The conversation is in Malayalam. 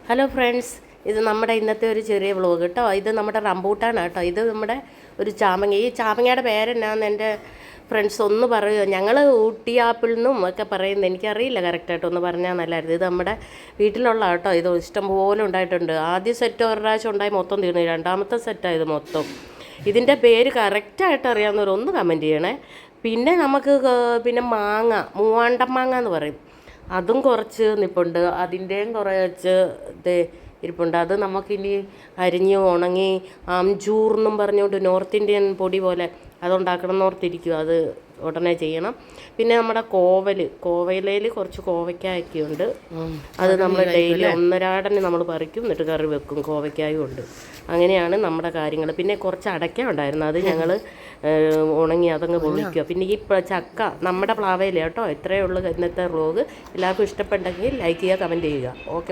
ഹലോ ഫ്രണ്ട്സ്, ഇത് നമ്മുടെ ഇന്നത്തെ ഒരു ചെറിയ വ്ളോഗ് കേട്ടോ. ഇത് നമ്മുടെ റംബൂട്ടാണ് കേട്ടോ. ഇത് നമ്മുടെ ഒരു ചാമങ്ങ. ഈ ചാമങ്ങയുടെ പേരെന്നാന്ന് എൻ്റെ ഫ്രണ്ട്സ് ഒന്ന് പറയുക. ഞങ്ങൾ ഊട്ടി ആപ്പിൾ എന്നും ഒക്കെ പറയുന്നത് എനിക്കറിയില്ല കറക്റ്റായിട്ട്, ഒന്ന് പറഞ്ഞാൽ നല്ലതായിരുന്നു. ഇത് നമ്മുടെ വീട്ടിലുള്ള കേട്ടോ. ഇത് ഇഷ്ടം പോലെ ഉണ്ടായിട്ടുണ്ട്. ആദ്യ സെറ്റ് ഒരു പ്രാവശ്യം ഉണ്ടായി മൊത്തം തീർന്നു. രണ്ടാമത്തെ സെറ്റായത് മൊത്തം. ഇതിൻ്റെ പേര് കറക്റ്റായിട്ട് അറിയാവുന്നവരൊന്ന് കമൻറ്റ് ചെയ്യണേ. പിന്നെ നമുക്ക് പിന്നെ മാങ്ങ, മൂവാണ്ടൻ മാങ്ങ എന്ന് പറയും, അതും കുറച്ച് നിൽപ്പുണ്ട്. അതിൻ്റെയും കുറച്ച് ഇരിപ്പുണ്ട്. അത് നമുക്കിനി അരിഞ്ഞ് ഉണങ്ങി അംജൂർ എന്നും പറഞ്ഞുകൊണ്ട് നോർത്ത് ഇന്ത്യൻ പൊടി പോലെ അതുണ്ടാക്കണം എന്നോർത്തിരിക്കും. അത് ഉടനെ ചെയ്യണം. പിന്നെ നമ്മുടെ കോവയിലയിൽ കുറച്ച് കോവയ്ക്കായൊക്കെയുണ്ട്. അത് നമ്മൾ ഡെയിലി ഒന്നരാടനെ നമ്മൾ പറിക്കും, എന്നിട്ട് കറി വെക്കും. കോവയ്ക്കായും ഉണ്ട്. അങ്ങനെയാണ് നമ്മുടെ കാര്യങ്ങൾ. പിന്നെ കുറച്ച് അടയ്ക്ക ഉണ്ടായിരുന്നു, അത് ഞങ്ങൾ ഉണങ്ങി അതങ്ങ് പൊളിക്കുക. പിന്നെ ഈ ചക്ക നമ്മുടെ പ്ലാവയില കേട്ടോ. ഇത്രയേ ഉള്ളൂ ഇന്നത്തെ വ്ളോഗ്. എല്ലാവർക്കും ഇഷ്ടപ്പെട്ടെങ്കിൽ ലൈക്ക് ചെയ്യുക, കമൻറ്റ് ചെയ്യുക. ഓക്കെ.